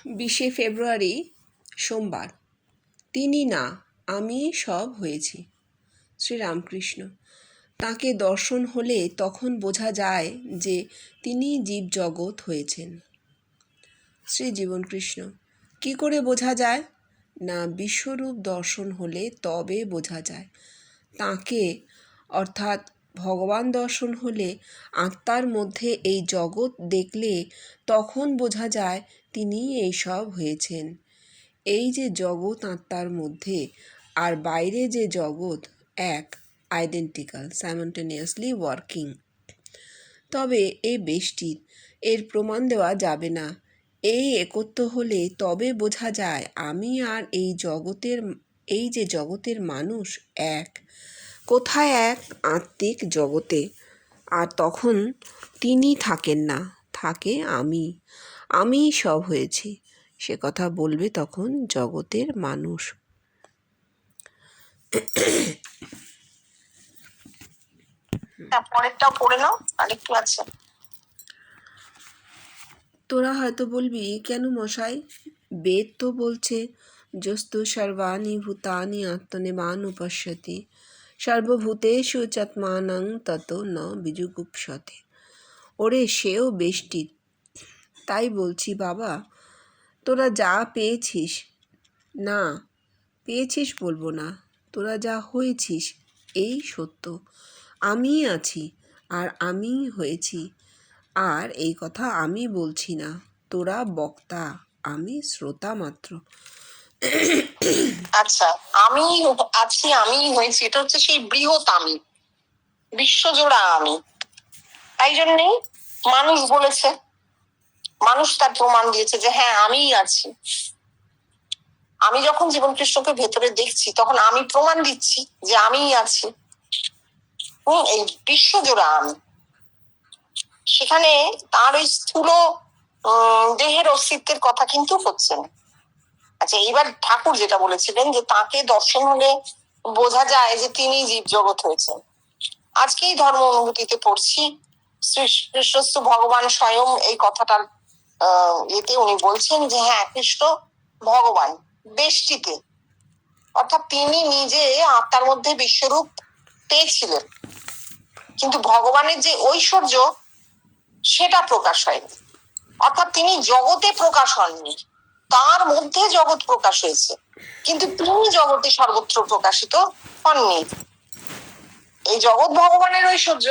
20শে ফেব্রুয়ারি সোমবার। তিনি না, আমি সব হয়েছি। শ্রীরামকৃষ্ণ। তাঁকে দর্শন হলে তখন বোঝা যায় যে তিনি জীবজগৎ হয়েছেন। শ্রী জীবনকৃষ্ণ। কি করে বোঝা যায়? না, বিশ্বরূপ দর্শন হলে তবে বোঝা যায়। তাঁকে অর্থাৎ ভগবান দর্শন হলে, আত্মার মধ্যে এই জগৎ দেখলে তখন বোঝা যায় তিনি এইসব হয়েছেন। এই যে জগৎ আত্মার মধ্যে আর বাইরে যে জগৎ এক, আইডেন্টিক্যাল, সাইমultaneously ওয়ার্কিং। তবে এ বেষ্টির, এর প্রমাণ দেওয়া যাবে না। এই একত্ব হলে তবে বোঝা যায় আমি আর এই যে জগতের মানুষ এক। কোথায় এক? আত্মিক জগতে। আর তখন তিনি থাকেন না, থাকে আমি সব হয়েছি। সে কথা বলবে তখন জগতের মানুষ। পরেরটাও পড়ে নাও, আরেকটু আছে। তোরা হয়তো বলবি, কেন মশাই? বেদ তো বলছে যস্তু সর্বাণি ভূতানি আত্মনেমানুপশ্যতি সর্বভূতেষু চাত্মানং তত ন বিজুগুপ্সতে। ওরে, সেও বেষ্টির। তাই বলছি বাবা, তোরা যা পেয়েছিস, না পেয়েছিস বলবো না, তোরা যা হয়েছিস এই সত্য। আমি আছি আর আমি হয়েছি। আর এই কথা আমি বলছি না, তোরা বক্তা, আমি শ্রোতা মাত্র। আচ্ছা, আমি আছি, আমি হয়েছি, এটা হচ্ছে সেই বৃহৎ আমি, বিশ্বজোড়া আমি। তাই জন্যই মানুষ বলেছে, মানুষ তার প্রমাণ দিয়েছে যে হ্যাঁ আমিই আছি। আমি যখন জীবনকৃষ্ণকে ভেতরে দেখছি তখন আমি প্রমাণ দিচ্ছি যে আমিই আছি। এই বিশ্বজোড়া আমি। সেখানে তার ওই স্থূল দেহের অস্তিত্বের কথা কিন্তু হচ্ছে না। আচ্ছা, এইবার ঠাকুর যেটা বলেছিলেন যে তাকে দর্শন হলে বোঝা যায় যে তিনি জীবজগৎ হয়েছেন। আজকেই ধর্ম অনুভূতিতে পড়ছি, শ্রীকৃষ্ণ ভগবান স্বয়ং এই কথাটার এতে উনি বলছেন যে হ্যাঁ, কৃষ্ণ ভগবান বেষ্টিতে, অর্থাৎ তিনি নিজে আত্মার মধ্যে বিশ্বরূপ পেয়েছিলেন, কিন্তু ভগবানের যে ঐশ্বর্য সেটা প্রকাশ হয়নি। অর্থাৎ তিনি জগতে প্রকাশ হননি, তার মধ্যে জগৎ প্রকাশ হয়েছে, কিন্তু তিনি জগতে সর্বত্র প্রকাশিত হননি। এই জগৎ ভগবানের ঐশ্বর্য।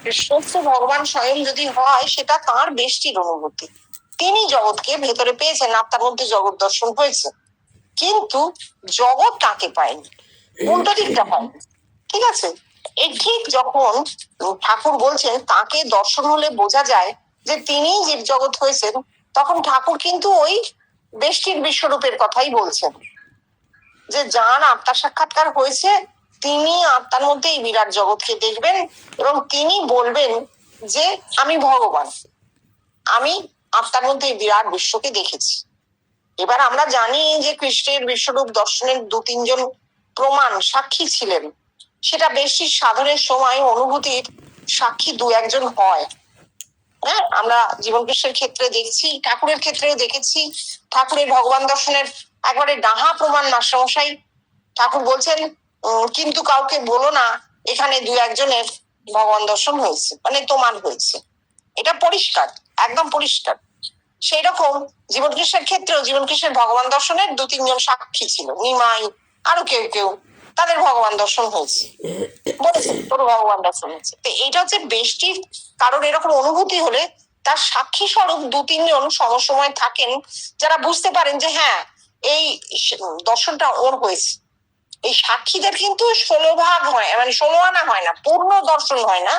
কৃষ্ণ ভগবান স্বয়ং যদি হয়, সেটা তার বেষ্টির অনুভূতি। তিনি জগৎকে ভেতরে পেয়েছেন, আত্মার মধ্যে জগৎ দর্শন হয়েছে, কিন্তু জগৎ তাকে পায়নি, উল্টো দিকটা পায়নি। ঠিক আছে? এই ঠিক যখন ঠাকুর বলছেন তাকে দর্শন হলে বোঝা যায় যে তিনি জীব জগৎ হয়েছেন, তখন ঠাকুর কিন্তু ওই বেষ্টির বিশ্বরূপের কথাই বলছেন, যে যার আত্মার সাক্ষাৎকার হয়েছে তিনি আত্মার মধ্যে এই বিরাট জগৎকে দেখবেন এবং তিনি বলবেন যে আমি ভগবান, আমি আত্মার মধ্যে এই বিরাট বিশ্বকে দেখেছি। এবার আমরা জানি যে কৃষ্ণের বিশ্বরূপ দর্শনের 2-3 জন প্রমাণ সাক্ষী ছিলেন। সেটা বেশি সাধনের সময় অনুভূতির সাক্ষী 2-1 জন হয়। হ্যাঁ, আমরা জীবনকৃষ্ণের ক্ষেত্রে দেখছি, ঠাকুরের ক্ষেত্রেও দেখেছি। ঠাকুরের ভগবান দর্শনের একবারে ডাহা প্রমাণ মাস্টারমশাই। ঠাকুর বলছেন কিন্তু কাউকে বলো না এখানে 2-1 জনের ভগবান দর্শন হয়েছে, মানে তোমার হয়েছে। এটা পরিষ্কার, একদম পরিষ্কার। সেই রকম জীবনকৃষ্ণের ক্ষেত্রেও জীবনকৃষ্ণের ভগবান দর্শনের 2-3 জন সাক্ষী ছিল, নিমাই আরো কেউ কেউ, তাদের ভগবান দর্শন হয়েছে, বলেছে তোর ভগবান দর্শন হয়েছে। তো এইটা হচ্ছে বেষ্টির কারণ এরকম অনুভূতি হলে তার সাক্ষী স্বরূপ 2-3 জন সমসময় থাকেন, যারা বুঝতে পারেন যে হ্যাঁ এই দর্শনটা ওর হয়েছে। এই সাক্ষীদের কিন্তু 16 ভাগ হয়, মানে 16 আনা হয় না, পূর্ণ দর্শন হয় না,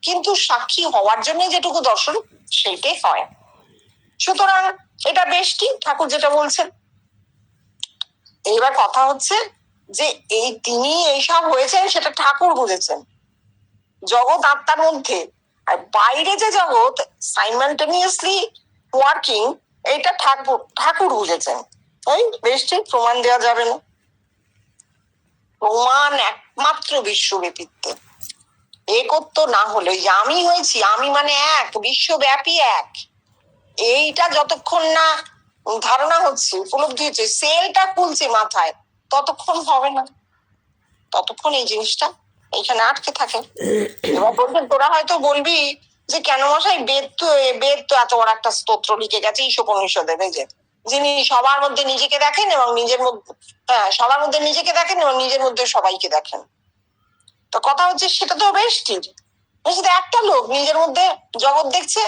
কিন্তু সাক্ষী হওয়ার জন্য যেটুকু দর্শন সেইটাই হয়। সুতরাং এটা বেষ্টি, ঠাকুর যেটা বলছেন। এইবার কথা হচ্ছে যে এই তিনি এইসব হয়েছেন সেটা ঠাকুর বুঝেছেন, জগৎ আত্মার মধ্যে, আর বাইরে যে জগৎ সাইমালটেনিয়াসলি ওয়ার্কিং, এটা ঠাকুর বুঝেছেন। এই বেষ্টি প্রমাণ দেওয়া যাবে না, প্রমাণ একমাত্র বিশ্বব্যাপীত্বে। একত্ব না হলে আমি হয়েছি, আমি মানে এক, বিশ্বব্যাপী এক, এইটা যতক্ষণ না ধারণা হচ্ছে, উপলব্ধি হচ্ছে, সেলটা খুলছে মাথায়, ততক্ষণ হবে না, ততক্ষণ এই জিনিসটা এইখানে আটকে থাকে। এবার বলবেন, তোরা হয়তো বলবি যে কেন মশাই, বেদ তো এত বড় একটা স্তোত্র লিখে গেছে ঈশোপনিষদের, এই যে যিনি সবার মধ্যে নিজেকে দেখেন এবং নিজের মধ্যে, হ্যাঁ, সবার মধ্যে নিজেকে দেখেন এবং নিজের মধ্যে সবাইকে দেখেন। তো কথা হচ্ছে, সেটা তো বেষ্টির, সেটা একটা লোক নিজের মধ্যে জগৎ দেখছে,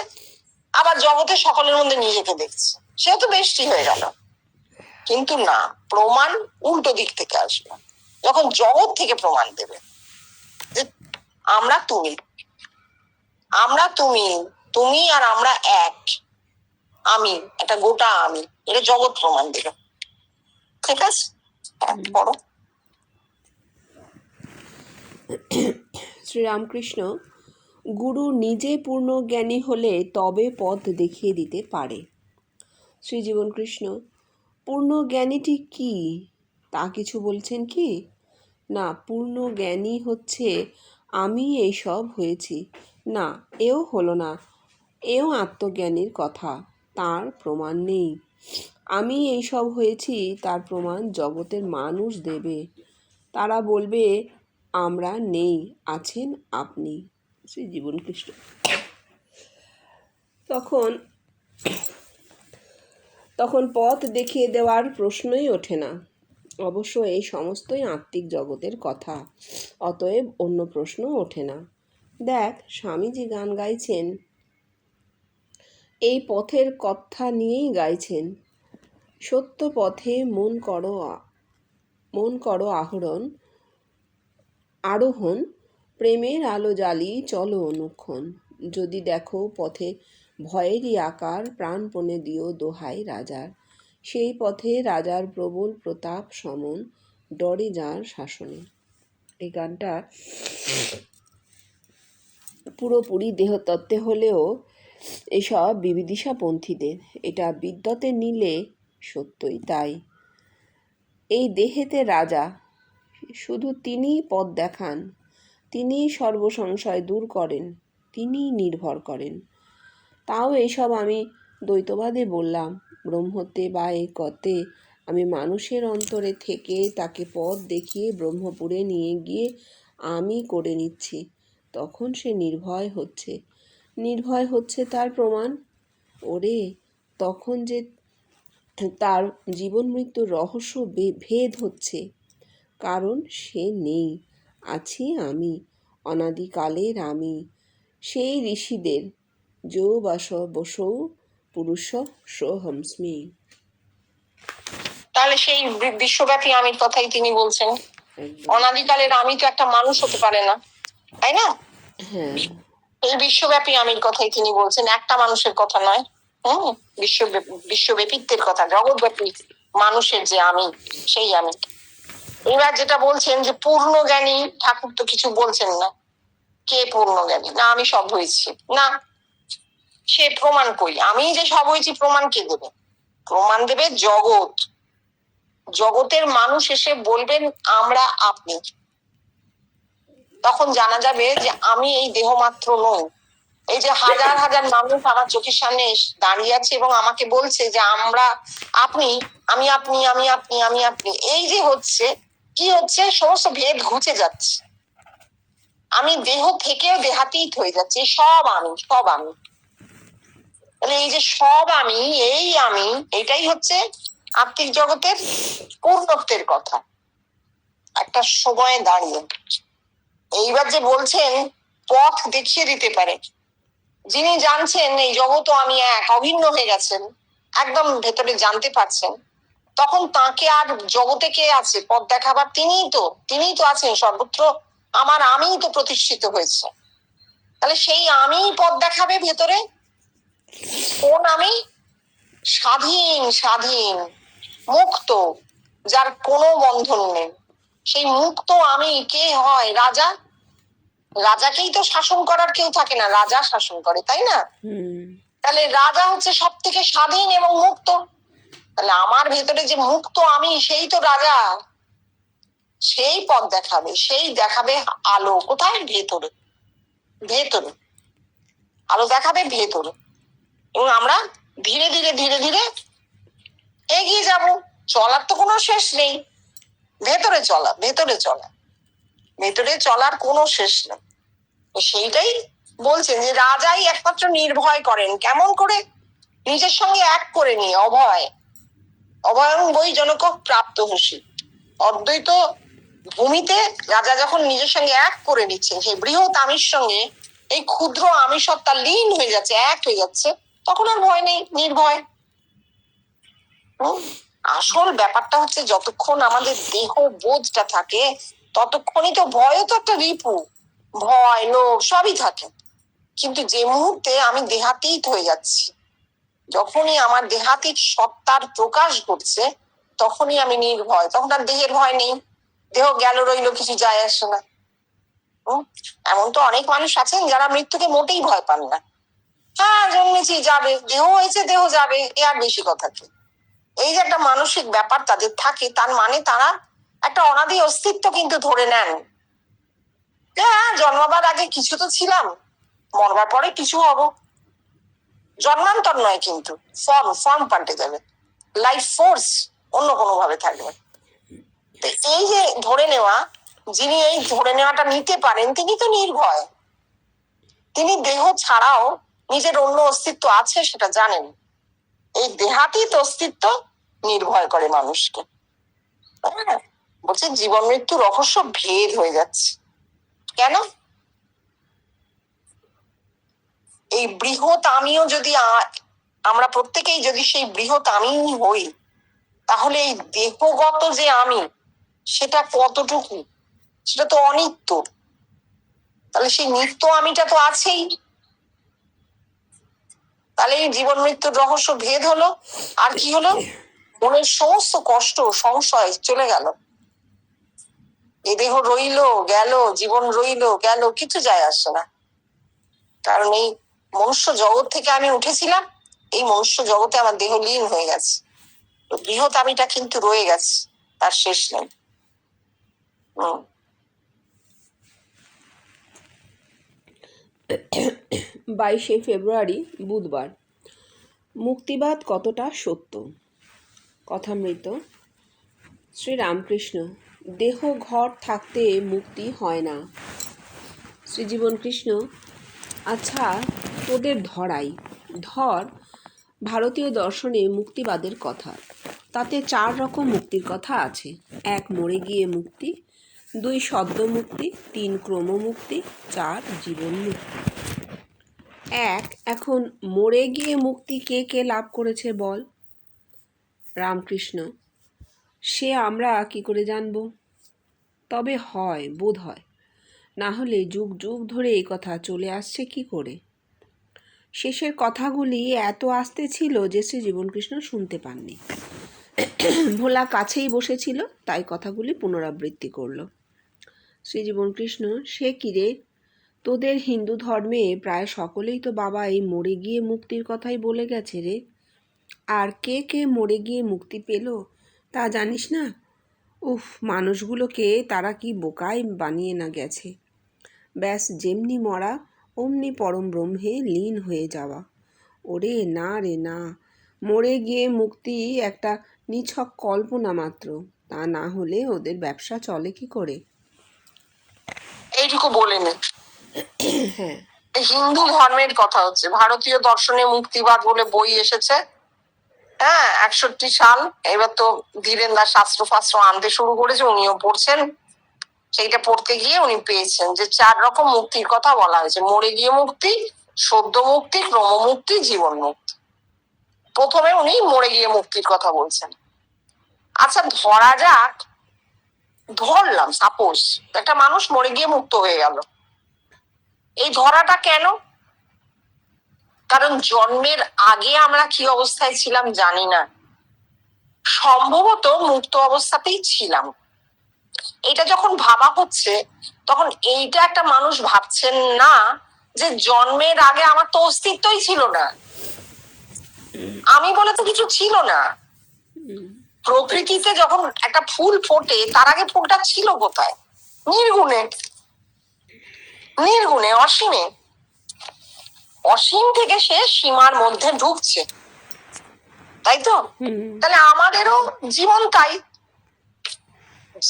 আবার জগতে সকলের মধ্যে নিজেকে দেখছে, সে তো বেষ্টি হয়ে গেল। কিন্তু না, প্রমাণ উল্টো দিক থেকে আসবে, যখন জগৎ থেকে প্রমাণ দেবে যে আমরা তুমি, আমরা তুমি, তুমি আর আমরা এক, আমি একটা গোটা আমি, এটা জগৎ প্রমাণ দেবে। ঠিক আছে, পড়ো। শ্রীরামকৃষ্ণ, গুরু নিজে পূর্ণ জ্ঞানী হলে তবে পথ দেখিয়ে দিতে পারে। শ্রীজীবন কৃষ্ণ, পূর্ণ জ্ঞানীটি কি তা কিছু বলছেন কি? না, পূর্ণ জ্ঞানী হচ্ছে আমি এইসব হয়েছি, না এও হলো না, এও আত্মজ্ঞানীর কথা, তার প্রমাণ নেই। আমি এইসব হয়েছি তার প্রমাণ জগতের মানুষ দেবে, তারা বলবে আমরা নেই, আছেন আপনি। শ্রীজীবন কৃষ্ণ, তখন পথ দেখিয়ে দেওয়ার প্রশ্নই ওঠে না। অবশ্য এই সমস্তই আত্মিক জগতের কথা, অতএব অন্য প্রশ্ন ওঠে না। দেখ, স্বামীজি গান গাইছেন, এই পথের কথা নিয়েই গাইছেন। সত্য পথে মন করো আরোহণ, প্রেমের আলো জ্বালি চলো অনুক্ষণ। যদি দেখো পথে ভয়েরই আকার, প্রাণপণে দিও দোহাই রাজার। সেই পথে রাজার প্রবল প্রতাপ সমন, ডরে যার শাসনে। এই গানটা পুরোপুরি দেহতত্ত্বে হলেও এসব বিবিদিশাপন্থীদের, এটা বিদ্যতে নিলে সত্যই তাই। এই দেহেতে রাজা, শুধু তিনিই পথ দেখান, তিনিই সর্বসংশয় দূর করেন, তিনিই নির্ভর করেন। তাও এইসব আমি দ্বৈতবাদে বললাম, ব্রহ্মতে বা একতে আমি মানুষের অন্তরে থেকে তাকে পথ দেখিয়ে ব্রহ্মপুরে নিয়ে গিয়ে আমি করে নিচ্ছি, তখন সে নির্ভয় হচ্ছে তার প্রমাণ। ওরে, তখন যে তার জীবন মৃত্যুর রহস্য ভেদ হচ্ছে, কারণ সে নেই, আছি আমি, অনাদিকালের আমি, সেই ঋষিদের যো বসৌ পুরুষ সোহমস্মি। তাহলে সেই বিশ্বব্যাপী আমির কথাই তিনি বলছেন। অনাদিকালের আমি তো একটা মানুষ হতে পারে না, তাই না? হ্যাঁ, এই বিশ্বব্যাপী আমির কথাই তিনি বলছেন, একটা মানুষের কথা নয়। বিশ্বব্যাপিত্বের কথা, জগৎব্যাপী মানুষের যে আমি, সেই আমি। এবার যেটা বলছেন যে পূর্ণ জ্ঞানী, ঠাকুর তো কিছু বলছেন না। কে পূর্ণ জ্ঞানী? না আমি সব হয়েছি, না, সে প্রমাণ কই? আমি যে সব হয়েছি প্রমাণ কে দেবে? প্রমাণ দেবে জগৎ। জগতের মানুষ এসে বলবেন আমরা আপনি, তখন জানা যাবে যে আমি এই দেহ মাত্র নই। এই যে হাজার হাজার মানুষ আমার চোখের সামনে দাঁড়িয়ে আছে এবং আমাকে বলছে যে আমরা আপনি, আমি আপনি, আমি আপনি, আমি আপনি, এই যে হচ্ছে, কি হচ্ছে? সমস্ত ভেদ ঘুচে যাচ্ছে, আমি দেহ থেকেও দেহাতীত হয়ে যাচ্ছে, সব আমি, সব আমি। তাহলে এই যে সব আমি, এই আমি, এটাই হচ্ছে আত্মিক জগতের পূর্ণত্বের কথা একটা সময়ে দাঁড়িয়ে। এইবার যে বলছেন পথ দেখিয়ে দিতে পারে, যিনি জানছেন এই জগৎ আমি এক, অভিন্ন হয়ে গেছেন, একদম ভেতরে জানতে পারছেন, তখন তাকে আর জগতে কে আছে পথ দেখাবার? তিনিই তো আছেন সর্বত্র, আমার আমিই তো প্রতিষ্ঠিত হয়েছে। তাহলে সেই আমি পথ দেখাবে ভেতরে। কোন আমি? স্বাধীন মুক্ত, যার কোনো বন্ধন নেই, সেই মুক্ত আমি কে হয়? রাজা। রাজাকেই তো শাসন করার কেউ থাকে না, রাজা শাসন করে, তাই না? তাহলে রাজা হচ্ছে সব থেকে স্বাধীন এবং মুক্ত। তাহলে আমার ভেতরে যে মুক্ত আমি, সেই তো রাজা, সেই পথ দেখাবে, সেই দেখাবে আলো। কোথায়? ভেতরে, ভেতরে আলো দেখাবে, ভেতরে। এবং আমরা ধীরে ধীরে ধীরে ধীরে এগিয়ে যাব, চলার তো কোনো শেষ নেই। ভেতরে চলা, ভেতরে চলা, ভেতরে চলার কোনো শেষ নেই। সেইটাই বলছেন যে রাজাই একমাত্র নির্ভয় করেন। কেমন করে? নিজের সঙ্গে এক করে নিয়ে। অভয় অভয়ং বই জনক প্রাপ্ত হুসি। অদ্বৈত ভূমিতে রাজা যখন নিজের সঙ্গে এক করে নিচ্ছেন, সেই বৃহৎ আমির সঙ্গে এই ক্ষুদ্র আমি সত্তা লীন হয়ে যাচ্ছে, এক হয়ে যাচ্ছে, তখন আর ভয় নেই, নির্ভয়। আসল ব্যাপারটা হচ্ছে যতক্ষণ আমাদের দেহ বোধটা থাকে ততক্ষণই তো ভয়ও তো একটা রিপু, ভয় লোভ সবই থাকে। কিন্তু যে মুহূর্তে আমি দেহাতীত হয়ে যাচ্ছি, যখনই আমার দেহাতীত সত্তার প্রকাশ ঘটছে, তখনই আমি নির্ভয়। তখন আর দেহের ভয় নেই। দেহ গেল রইলো, কিছু যায় আসে না। এমন তো অনেক মানুষ আছেন যারা মৃত্যুকে মোটেই ভয় পান না। হ্যাঁ, জন্মেছি, যাবে, দেহ হয়েছে, দেহ যাবে, এ আর বেশি কথা কি? এই যে একটা মানসিক ব্যাপার তাদের থাকে, তার মানে তারা একটা অনাদি অস্তিত্ব কিন্তু ধরে নেন। হ্যাঁ, জন্মাবার আগে কিছু তো ছিলাম, মরবার পরে কিছু হব। জন্মান্তর নয়, কিন্তু ফর্ম পাল্টে যাবে, লাইফ ফোর্স অন্য কোনো ভাবে থাকবে। তো এই যে ধরে নেওয়া, যিনি এই ধরে নেওয়াটা নিতে পারেন, তিনি তো নির্ভয়। তিনি দেহ ছাড়াও নিজের অন্য অস্তিত্ব আছে সেটা জানেন। এই দেহাতীত অস্তিত্ব নির্ভয় করে মানুষকে। বলছে জীবন মৃত্যু রহস্য ভেদ হয়ে যাচ্ছে। কেন? এই বৃহৎ আমিও যদি আমরা প্রত্যেকেই যদি সেই বৃহৎ আমি হই, তাহলে এই দেহগত যে আমি, সেটা কতটুকু? সেটা তো অনিত্য। তাহলে সেই নিত্য আমিটা তো আছেই। তাহলে এই জীবন মৃত্যুর রহস্য ভেদ হলো। আর কি হলো? মনের সমস্ত কষ্ট সংশয় চলে গেল। এই দেহ রইলো গেল, জীবন রইলো গেল, কিছু যায় আসে না। কারণ এই মনুষ্য জগৎ থেকে আমি উঠেছিলাম, এই মনুষ্য জগতে আমার দেহ লীন হয়ে গেছে। বৃহৎ আমিটা কিন্তু রয়ে গেছে, তার শেষ নেই। 22শে ফেব্রুয়ারি বুধবার। মুক্তিবাদ কতটা সত্য? কথামৃত। শ্রীরামকৃষ্ণ। দেহ ঘর থাকতে মুক্তি হয় না। শ্রীজীবন কৃষ্ণ। আচ্ছা, তোদের ধরাই ধর, ভারতীয় দর্শনে মুক্তিবাদের কথা, তাতে 4 রকম মুক্তির কথা আছে। 1 মরে গিয়ে মুক্তি, 2 সদ্য মুক্তি, 3 ক্রমমুক্তি, 4 জীবন মুক্তি। এখন মরে গিয়ে মুক্তি কে কে লাভ করেছে বল? রামকৃষ্ণ। সে আমরা কি করে জানব? তবে হয়, বোধ হয়, না হলে যুগ যুগ ধরে এই কথা চলে আসছে কি করে? শেষের কথাগুলি এত আস্তে ছিল যে শ্রীজীবনকৃষ্ণ শুনতে পাননি। ভোলা কাছেই বসেছিল, তাই কথাগুলি পুনরাবৃত্তি করল। শ্রীজীবনকৃষ্ণ। সে কিরে, তোদের হিন্দু ধর্মে প্রায় সকলেই তো বাবা এই মরে গিয়ে মুক্তির কথাই বলে গেছে রে। আর কে কে মরে গিয়ে মুক্তি পেল তা জানিস না? উফ, মানুষগুলোকে তারা কি বোকায় বানিয়ে না গেছে। ব্যাস, যেমনি মরা অমনি পরম ব্রহ্মে লীন হয়ে যাওয়া। ওরে না রে না, মরে গিয়ে মুক্তি একটা নিছক কল্পনা মাত্র। তা না হলে ওদের ব্যবসা চলে কি করে? এইটুকু বলে নে। হ্যাঁ, হিন্দু ধর্মের কথা হচ্ছে। ভারতীয় দর্শনে মুক্তিবাদ বলে বই এসেছে, হ্যাঁ, 61 সাল। এবার তো ধীরেন দাস শাস্ত্র ফাস্ত্র আনতে শুরু করেছে, উনিও পড়ছেন। সেইটা পড়তে গিয়ে উনি পেয়েছেন যে 4 রকম মুক্তির কথা বলা হয়েছে। মরে গিয়ে মুক্তি, সদ্য মুক্তি, ক্রমমুক্তি, জীবন মুক্তি। প্রথমে উনি মরে গিয়ে মুক্তির কথা বলছেন। আচ্ছা, ধরা যাক, ধরলাম সাপোজ একটা মানুষ মরে গিয়ে মুক্ত হয়ে গেল। এই ধরাটা কেন? কারণ জন্মের আগে আমরা কি অবস্থায় ছিলাম জানি না, সম্ভবত মুক্ত অবস্থাতেই ছিলাম। এটা যখন ভাবা হচ্ছে, তখন এইটা একটা মানুষ ভাবছেন না যে জন্মের আগে আমার তো অস্তিত্বই ছিল না, আমি বলে তো কিছু ছিল না। প্রকৃতিতে যখন একটা ফুল ফোটে, তার আগে ফুলটা ছিল কোথায়? নির্গুণে, নির্গুণে, অসীমে। অসীম থেকে সে সীমার মধ্যে ঢুকছে। তাই তো? তাহলে আমাদেরও জীবন তাই।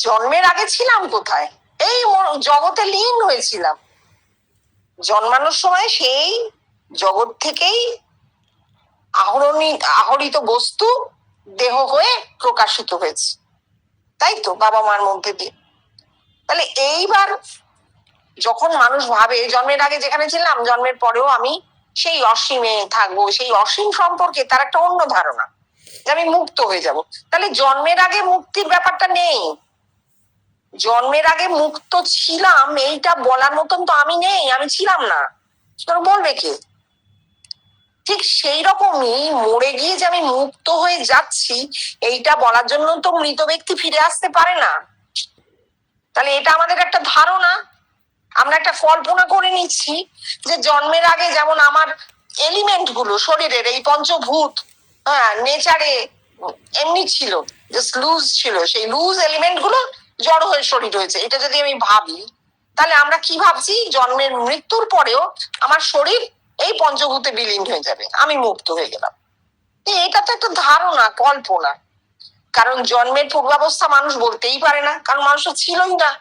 জন্মের আগে ছিলাম কোথায়? এই জগতে লীন হয়েছিলাম। জন্মানোর সময় সেই জগৎ থেকেই আহরিত বস্তু দেহ হয়ে প্রকাশিত হয়েছে, তাই তো, বাবা মার মধ্যে দিয়ে। তাহলে এইবার যখন মানুষ ভাবে জন্মের আগে যেখানে ছিলাম জন্মের পরেও আমি সেই অসীমে থাকবো, সেই অসীম সম্পর্কে তার একটা অন্য ধারণা যে আমি মুক্ত হয়ে যাব। তাহলে জন্মের আগে মুক্তির ব্যাপারটা নেই। জন্মের আগে মুক্ত ছিলাম এইটা বলার মতন তো আমি নেই, আমি ছিলাম না, বলবে কে? ঠিক সেই রকমই মরে গিয়ে যে আমি মুক্ত হয়ে যাচ্ছি এইটা বলার জন্য তো মৃত ব্যক্তি ফিরে আসতে পারে না। তাহলে এটা আমাদের একটা ধারণা, আমরা একটা কল্পনা করে নিচ্ছি যে জন্মের আগে যেমন আমার এলিমেন্ট গুলো শরীরের এই পঞ্চভূত নেচারে এমনি ছিল, জাস্ট লুজ ছিল, সেই লুজ এলিমেন্ট গুলো জড় হয়ে শরীর হয়েছে। এটা যদি আমি ভাবি তাহলে আমরা কি ভাবছি? জন্মের মৃত্যুর পরেও আমার শরীর এই পঞ্চভূতে বিলীন হয়ে যাবে, আমি মুক্ত হয়ে গেলাম। এটা তো একটা ধারণা, কল্পনা। কারণ জন্মের পূর্বাবস্থা মানুষ বলতেই পারে না, কারণ মানুষ ছিলই না।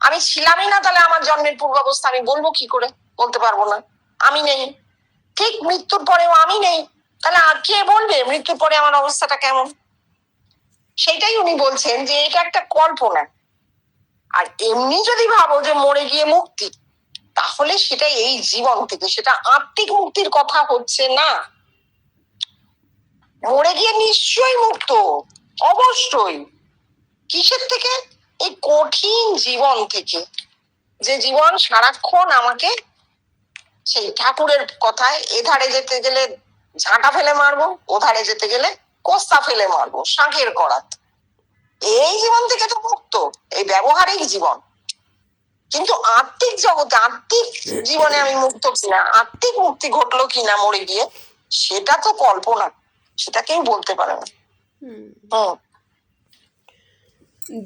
আমি ছিলামই না, তাহলে আমার জন্মের পূর্বাবস্থা আমি বলবো কি করে? বলতে পারবো না, আমি নেই। ঠিক মৃত্যুর পরেও আমি নেই, তাহলে আর কে বলবে মৃত্যুর পরে আমার অবস্থাটা কেমন? সেটাই উনি বলছেন যে এটা একটা কল্পনা। আর এমনি যদি ভাবো যে মরে গিয়ে মুক্তি, তাহলে সেটা এই জীবন থেকে, সেটা আত্মিক মুক্তির কথা হচ্ছে না। মরে গিয়ে নিশ্চয়ই মুক্ত, অবশ্যই। কিসের থেকে? এই কঠিন জীবন থেকে, যে জীবন সারাক্ষণ আমাকে সেই ঠাকুরের কথায় এধারে যেতে গেলে ঝাঁটা ফেলে মারবো, ওধারে যেতে গেলে কোস্তা ফেলে মারবো, শাঁখের করাত। এই জীবন থেকে তো মুক্ত, এই ব্যবহারিক জীবন। কিন্তু আত্মিক জগতে, আত্মিক জীবনে আমি মুক্ত কিনা, আত্মিক মুক্তি ঘটলো কিনা মরে গিয়ে, সেটা তো কল্পনা, সেটা কেউ বলতে পারে না।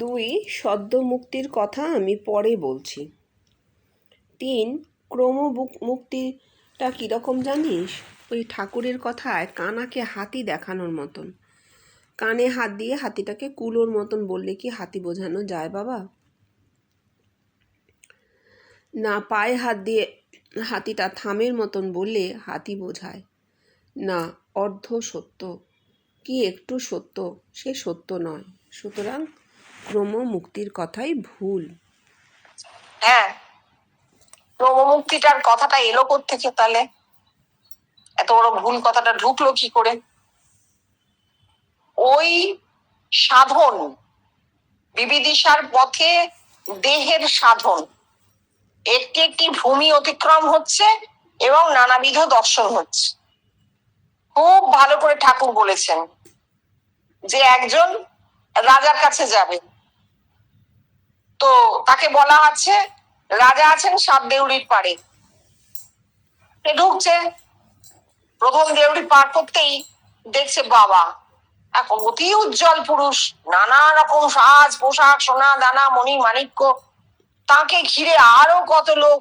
2 সদ্য মুক্তির কথা আমি পরে বলছি। 3 ক্রম মুক্তিটা কিরকম জানিস? ওই ঠাকুরের কথায় কানাকে হাতি দেখানোর মতন। কানে হাত দিয়ে হাতিটাকে কুলোর মতন বললে কি হাতি বোঝানো যায় বাবা? না পায়ে হাত দিয়ে হাতিটা থামের মতন বললে হাতি বোঝায় না। অর্ধ সত্য কি একটু সত্য, সে সত্য নয়। সুতরাং ক্রম মুক্তির কথাই ভুল। হ্যাঁ, ক্রমমুক্তিটার কথাটা এলো কোত্থেকে তাহলে? এত বড় ভুল কথাটা ঢুকলো কি করে? ওই সাধন, বিবিদিশার পথে দেহের সাধন, একটি একটি ভূমি অতিক্রম হচ্ছে এবং নানাবিধ দর্শন হচ্ছে। খুব ভালো করে ঠাকুর বলেছেন যে একজন রাজার কাছে যাবে, তো তাকে বলা আছে রাজা আছেন 7 দেউড়ির পারে। সে ঢুকছে, প্রথম দেউড়ি পার করতেই দেখছে বাবা এক অতি উজ্জ্বল পুরুষ, নানা রকম সাজ পোশাক, সোনা দানা মণি মাণিক্য, তাকে ঘিরে আরো কত লোক,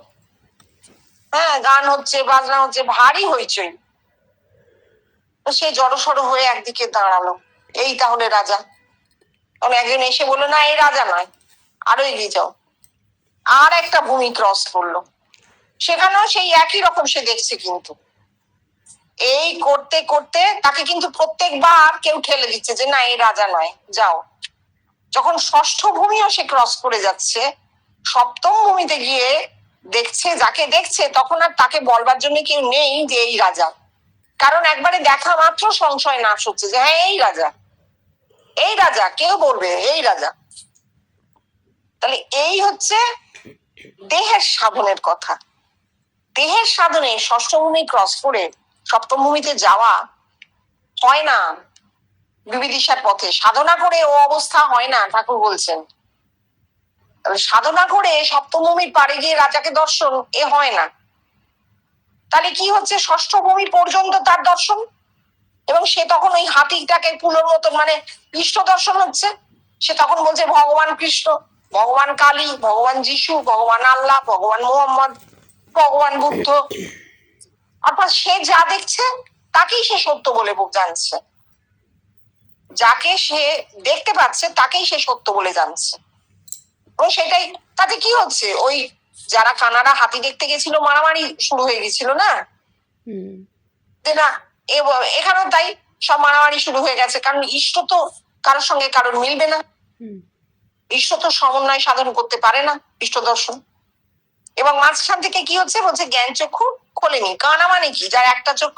গান হচ্ছে, বাজনা হচ্ছে, ভারী হইচই। তো সে জড়সড় হয়ে একদিকে দাঁড়ালো, এই তাহলে রাজা। তখন একজন এসে বললো না, এই রাজা নয়, আরো এগিয়ে যাও। আর একটা ভূমি ক্রস করলো, সেখানেও সেই একই রকম সে দেখছে। কিন্তু এই করতে করতে তাকে কিন্তু প্রত্যেকবার কেউ ঠেলে দিচ্ছে যে না, এই রাজা নয়, যাও। যখন 6ষ্ঠ ভূমিও সে ক্রস করে যাচ্ছে, 7ম ভূমিতে গিয়ে দেখছে, যাকে দেখছে তখন আর তাকে বলবার জন্য কেউ নেই যে এই রাজা। কারণ একবারে দেখা মাত্র সংশয় নাশ হচ্ছে যে হ্যাঁ এই রাজা, এই রাজা, কেউ বলবে এই রাজা। তাহলে এই হচ্ছে দেহের সাধনের কথা। দেহের সাধনে 6ষ্ঠ ভূমি ক্রস করে 7ম ভূমিতে যাওয়া হয় না। বিবিদিশার পথে সাধনা করে ও অবস্থা হয় না, ঠাকুর বলছেন। সাধনা করে 7ম ভূমির পারে গিয়ে রাজাকে দর্শন এ হয় না। তাহলে কি হচ্ছে? 6ষ্ঠ ভূমি পর্যন্ত তার দর্শন, এবং সে তখন ওই হাতিটাকে কুলোর মতন মানে ইষ্ট দর্শন হচ্ছে। সে তখন বলছে ভগবান কৃষ্ণ, ভগবান কালী, ভগবান যিশু, ভগবান আল্লাহ, ভগবান মোহাম্মদ, ভগবান বুদ্ধ। অর্থাৎ সে যা দেখছে তাকেই সে সত্য বলে জানছে। যাকে সে দেখতে পাচ্ছে তাকেই সে সত্য বলে জানছে। ও সেটাই, তাতে কি হচ্ছে, ওই যারা কানাডা হাতি দেখতে গেছিল মারামারি শুরু হয়ে গেছিল না, যে না এখানেও তাই সব মারামারি শুরু হয়ে গেছে, কারণ ইষ্ট তো কারোর সঙ্গে কারোর মিলবে না, ইষ্ট তো সমন্বয় সাধন করতে পারে না ইষ্ট দর্শন। এবং মাঝখান থেকে কি হচ্ছে, বলছে জ্ঞান চক্ষু খোলেনি। কানা মানে কি, যার একটা চোখ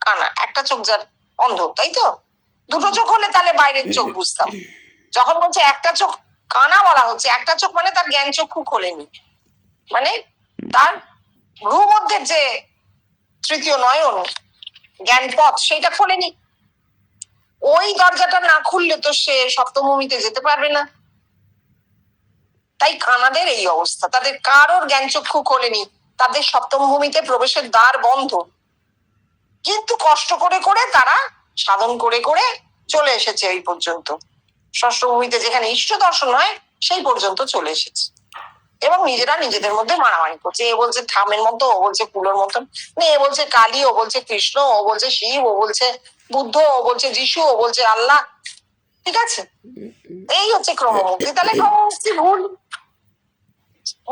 কানা, একটা চোখ যার অন্ধ, তাই তো? দুটো চোখ হলে তাহলে বাইরের চোখ বুঝতাম। যখন বলছে একটা চোখ কানা বলা হচ্ছে, একটা চোখ মানে তার জ্ঞান চক্ষু খোলেনি, মানে তার ভ্রুমধ্যের যে তৃতীয় নয়ন জ্ঞান পথ সেটা খোলেনি। ওই দরজাটা না খুললে তো সে সপ্তমভূমিতে যেতে পারবে না। তাই কানাদের এই অবস্থা, তাদের কারোর জ্ঞান চক্ষু খোলেনি, তাদের সপ্তমভূমিতে প্রবেশের দ্বার বন্ধ। কিন্তু কষ্ট করে করে তারা সাধন করে করে চলে এসেছে এই পর্যন্ত, ষষ্ঠ ভূমিতে যেখানে ইষ্ট দর্শন হয় সেই পর্যন্ত চলে এসেছে। এবং নিজেরা নিজেদের মধ্যে মারামারি করছে, এ বলছে থামের মতো, ও বলছে কুলোর মতন, এ বলছে কালী, ও বলছে কৃষ্ণ, ও বলছে শিব, ও বলছে বুদ্ধ, ও বলছে যিশু, ও বলছে আল্লাহ। ঠিক আছে, এই হচ্ছে ক্রমমুক্তি। তাহলে ক্রমমুক্তি ভুল,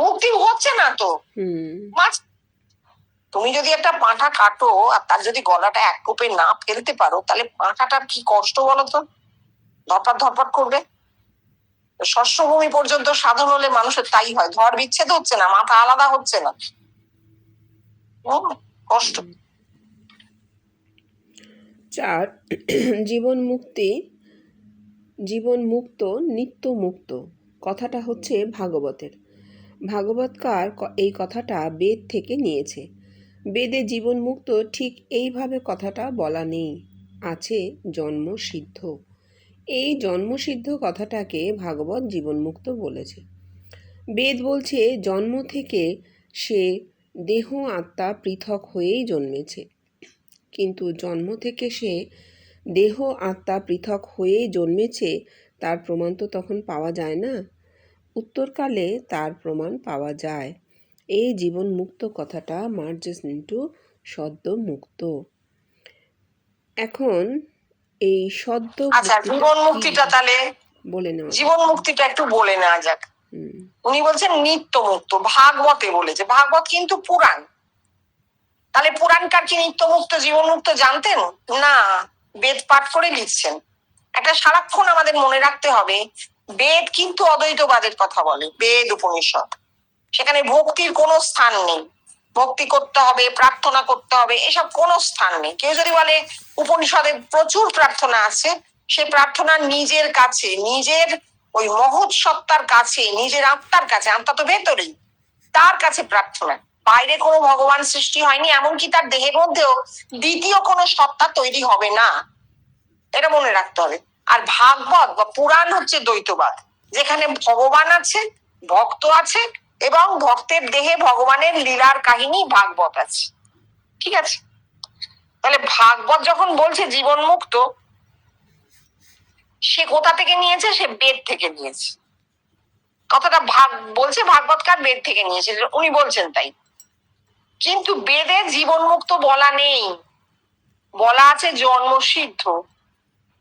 মুক্তি হচ্ছে না তো। তুমি যদি একটা পাঁঠা কাটো আর তার যদি গলাটা এক কোপে না ফেলতে পারো, তাহলে পাঁঠাটার কি কষ্ট বলো তো, ধরপাট ধরপাট করবে। শস্যভূমি পর্যন্ত সাধন হলে মানুষের তাই হয়, ধর বিচ্ছেদ হচ্ছে না, মাথা আলাদা হচ্ছে না, কষ্ট। 4 জীবন মুক্তি, জীবন মুক্ত, নিত্য মুক্ত কথাটা হচ্ছে ভাগবতের। ভাগবতকার এই কথাটা বেদ থেকে নিয়েছে। বেদে জীবন মুক্ত ঠিক এইভাবে কথাটা বলা নেই, আছে জন্মসিদ্ধ। এই জন্মসিদ্ধ কথাটাকে ভাগবত জীবনমুক্ত বলেছে। বেদ বলছে জন্ম থেকে সে দেহ আত্মা পৃথক হয়েই জন্মেছে, কিন্তু জন্ম থেকে সে দেহ আত্মা পৃথক হয়েই জন্মেছে তার প্রমাণ তো তখন পাওয়া যায় না। উত্তরকালে তার প্রমাণ পাওয়া যায়। এই জীবন মুক্ত কথাটা মার্জেস ইন্টু সদ্য মুক্ত। এখন এই সদ্য জীবন মুক্তিটা তাহলে বলে নেওয়া, জীবন মুক্তিটা একটু বলে নেওয়া যাক। উনি বলছেন নিত্য মুক্ত, ভাগবতে বলেছে, ভাগবত কিন্তু পুরাণ। তাহলে পুরাণকার কি নিত্য মুক্ত জীবন মুক্ত জানতেন না? বেদ পাঠ করে লিখছেন। একটা সারাক্ষণ আমাদের মনে রাখতে হবে, বেদ কিন্তু অদ্বৈতবাদের কথা বলে, বেদ উপনিষদ। সেখানে ভক্তির কোনো স্থান নেই, ভক্তি করতে হবে, প্রার্থনা করতে হবে, এসব কোনো স্থান নেই। কেউ যদি বলে উপনিষদে প্রচুর প্রার্থনা আছে, সে প্রার্থনা নিজের কাছে, নিজের ওই মহৎ সত্তার কাছে, নিজের আত্মার কাছে, আত্মা তো ভেতরেই, তার কাছে প্রার্থনা। বাইরে কোনো ভগবান সৃষ্টি হয়নি, এমনকি তার দেহের মধ্যেও দ্বিতীয় কোনো সত্তা তৈরি হবে না, এটা মনে রাখতে হবে। আর ভাগবত বা পুরাণ হচ্ছে দ্বৈতবাদ, যেখানে ভগবান আছে, ভক্ত আছে, এবং ভক্তের দেহে ভগবানের লীলার কাহিনী ভাগবত আছে। ঠিক আছে, তাহলে ভাগবত যখন বলছে জীবন মুক্ত, সে কোথা থেকে নিয়েছে? সে বেদ থেকে নিয়েছে। কথাটা বলছে ভাগবতকার বেদ থেকে নিয়েছে, উনি বলছেন তাই। কিন্তু বেদে জীবন মুক্ত বলা নেই, বলা আছে জন্মসিদ্ধ।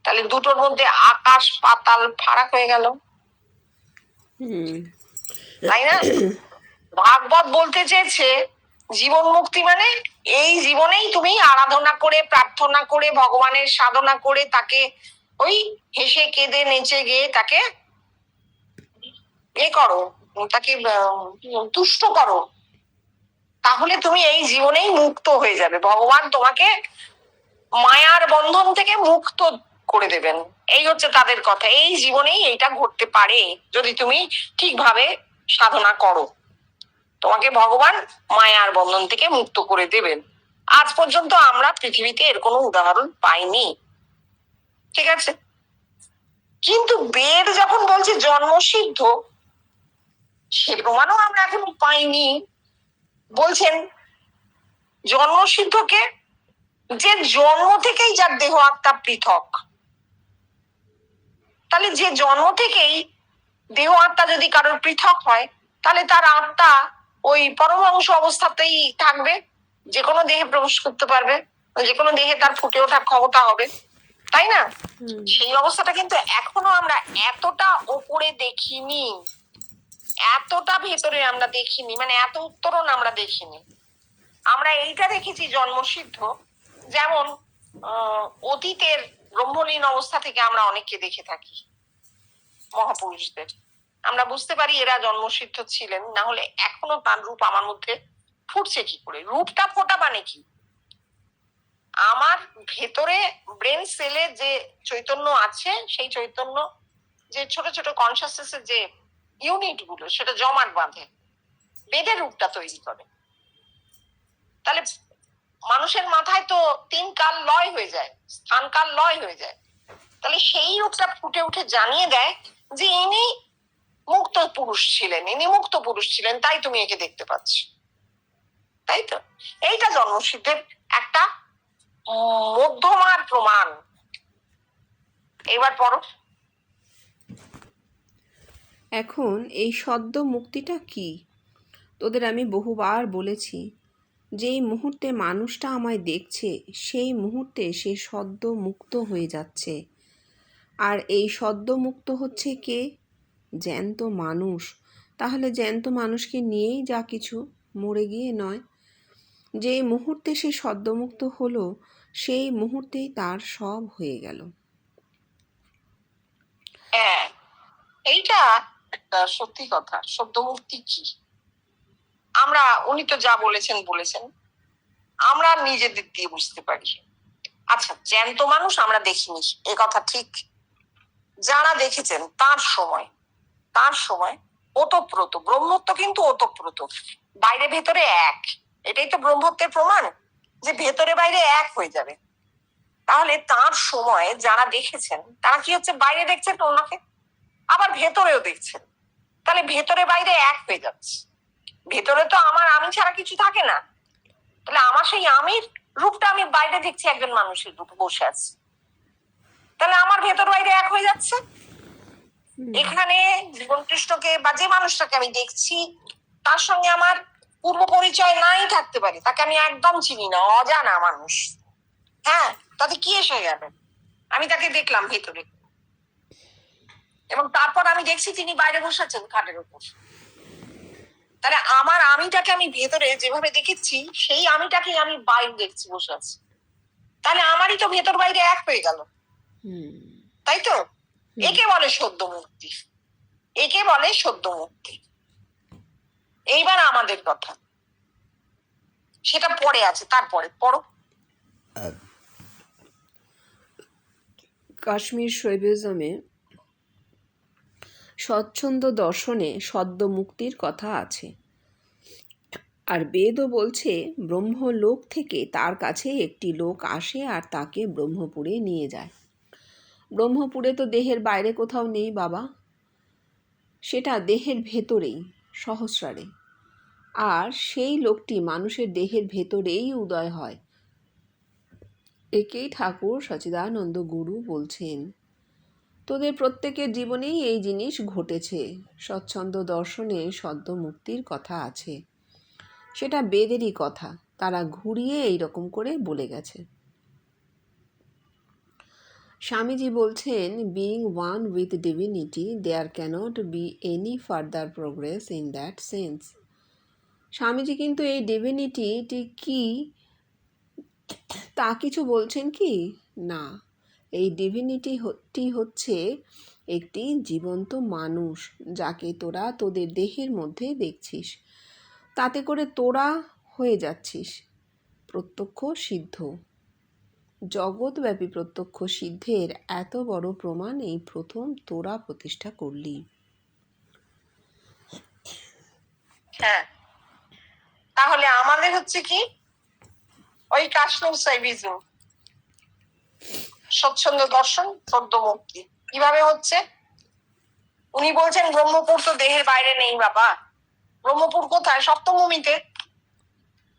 তাহলে দুটোর মধ্যে আকাশ পাতাল ফারাক হয়ে গেল, তাই না? ভাগবত বলতে চেয়েছে জীবন মুক্তি মানে এই জীবনেই তুমি আরাধনা করে, প্রার্থনা করে, ভগবানের সাধনা করে, তাকে ওই হেসে কেঁদে নেচে গিয়ে তাকে করো, তাকে তুষ্ট করো, তাহলে তুমি এই জীবনেই মুক্ত হয়ে যাবে। ভগবান তোমাকে মায়ার বন্ধন থেকে মুক্ত করে দেবেন। এই হচ্ছে তাদের কথা, এই জীবনেই এইটা ঘটতে পারে যদি তুমি ঠিকভাবে সাধনা করো, তোমাকে ভগবান মায়ার বন্ধন থেকে মুক্ত করে দেবেন। আজ পর্যন্ত আমরা পৃথিবীতে এর কোনো উদাহরণ পাইনি। ঠিক আছে, কিন্তু বেদ যখন বলছে জন্মসিদ্ধ, সে প্রমাণও আমরা এখন পাইনি। বলছেন জন্মসিদ্ধকে, যে জন্ম থেকেই যার দেহ আত্মা পৃথক। তাহলে যে জন্ম থেকেই দেহ আত্মা যদি কারোর পৃথক হয়, তাহলে তার আত্মা ওই পরমাংশ অবস্থাতেই থাকবে, যে কোনো দেহে প্রবেশ করতে পারবে, যে কোনো দেহে তার ফুটে ওঠার ক্ষমতা হবে। তাই না? হুম। সেই অবস্থাটা কিন্তু এখনো আমরা এতটা ওপরে দেখিনি, এতটা ভেতরে আমরা দেখিনি, মানে এত উত্তরণ আমরা দেখিনি। আমরা এইটা দেখেছি জন্মসিদ্ধ, যেমন অতীতের ব্রহ্মলীন অবস্থা থেকে আমরা অনেককে দেখে থাকি মহাপুরুষদের, আমরা বুঝতে পারি এরা জন্মসিদ্ধ ছিলেন, না হলে এখনো তার রূপ আমার মধ্যে ফুটছে কি করে? রূপটা ফোটা মানে কি? আমার ভেতরে ব্রেন সেলে যে চৈতন্য আছে, সেই চৈতন্য যে ছোট ছোট কনসাসনেসের যে ইউনিট গুলো, সেটা জমাট বাঁধে, বেঁধে রূপটা তৈরি করে। তাহলে মানুষের মাথায় তো 3 কাল লয় হয়ে যায়, স্থান কাল লয় হয়ে যায়। তাহলে সেই রূপটা ফুটে উঠে জানিয়ে দেয় যে ইনি মুক্ত পুরুষ ছিলেন, ইনি মুক্ত পুরুষ ছিলেন, তাই তুমি একে দেখতে পাচ্ছ। তাই তো? এইটা জন্মসিদ্ধের একটা মধ্যমার প্রমাণ। এবার পড়ো। এখন এই সদ্য মুক্তিটা কি? তোদের আমি বহুবার বলেছি, যেই মুহূর্তে মানুষটা আমায় দেখছে সেই মুহূর্তে সে সদ্য মুক্ত হয়ে যাচ্ছে। আর এই সদ্য মুক্ত হচ্ছে কে? জ্যান্ত মানুষ। তাহলে জ্যান্ত মানুষকে নিয়েই যা কিছু, মরে গিয়ে নয়। যেই মুহূর্তে সে সদ্যমুক্ত হলো সেই মুহূর্তেই তার সব হয়ে গেল। হ্যাঁ, এইটা একটা সত্যি কথা। সদ্য মুক্তি কি? আমরা, উনি তো যা বলেছেন বলেছেন, আমরা নিজেদের দিয়ে বুঝতে পারি। আচ্ছা, জ্যান্ত মানুষ আমরা দেখিনি, এ কথা ঠিক। যারা দেখেছেন তার সময় ওতপ্রোত ব্রহ্মত্ব, কিন্তু ওতপ্রোত, বাইরে ভেতরে এক। এটাই তো ব্রহ্মত্বের প্রমাণ, যে ভেতরে বাইরে এক হয়ে যাবে। তাহলে তার সময় যারা দেখেছেন তারা কি হচ্ছে? বাইরে দেখছেন ওনাকে, আবার ভেতরেও দেখছেন। তাহলে ভেতরে বাইরে এক হয়ে যাচ্ছে। ভেতরে তো আমার আমি ছাড়া কিছু থাকে না। তাহলে আমার সেই আমির রূপটা আমি বাইরে দেখছি, একজন মানুষের রূপে বসে আছে। তাহলে আমার ভেতর বাইরে এক হয়ে যাচ্ছে। এখানে জীবন কৃষ্ণকে বা যে মানুষটাকে আমি দেখছি, তার সঙ্গে আমার পূর্ব পরিচয় নাই থাকতে পারে, তাকে আমি একদম চিনি না, অজানা মানুষ। হ্যাঁ, তাতে কি এসে গেল? আমি তাকে দেখলাম ভেতরে, এবং তারপর আমি দেখছি তিনি বাইরে বসে আছেন খাটের উপর। তাহলে আমার আমিটাকে আমি ভেতরে যেভাবে দেখেছি, সেই আমিটাকে আমি বাইরে দেখছি বসে আছি। তাহলে আমারই তো ভেতর বাইরে এক হয়ে গেল, তাই তো? একে বলে সদ্য মুক্তি, একে বলে সদ্য মুক্তি। এইবার আমাদের কথা, সেটা পরে আছে, তারপরে পড়ো। কাশ্মীর শৈবিজমে স্বচ্ছন্দ দর্শনে সদ্য মুক্তির কথা আছে। আর বেদও বলছে ব্রহ্মলোক থেকে তার কাছে একটি লোক আসে আর তাকে ব্রহ্মপুরে নিয়ে যায়। ব্রহ্মপুরে তো দেহের বাইরে কোথাও নেই বাবা, সেটা দেহের ভেতরেই, সহস্রারে। আর সেই লোকটি মানুষের দেহের ভেতরেই উদয় হয়। একেই ঠাকুর সচিদানন্দ গুরু বলছেন, তোদের প্রত্যেকের জীবনেই এই জিনিস ঘটেছে। স্বচ্ছন্দ দর্শনে সদ্য মুক্তির কথা আছে, সেটা বেদেরই কথা, তারা ঘুরিয়ে এইরকম করে বলে গেছে। স্বামীজি বলছেন, being one with divinity there cannot be any further progress in that sense. Swamiji কিন্তু এই ডিভিনিটি কি তা কিছু বলছেন কি না। এই ডিভিনিটি হচ্ছে একটি জীবন্ত মানুষ, যাকে তোরা তোদের দেহের মধ্যে দেখছিস। তাতে করে তোরা হয়ে যাচ্ছিস প্রত্যক্ষ সিদ্ধ। জগৎব্যাপী প্রত্যক্ষ সিদ্ধের এত বড় প্রমাণ এই প্রথম তোরা প্রতিষ্ঠা করলি। হ্যাঁ, তাহলে আমাদের হচ্ছে কি? ওই কাশ্মীর সাইবিজম, স্বচ্ছন্দ দর্শন, সদ্য মুক্তি। কিভাবে হচ্ছে? উনি বলছেন ব্রহ্মপুর তো দেহের বাইরে নেই বাবা। ব্রহ্মপুর কোথায়? সপ্তভূমিতে।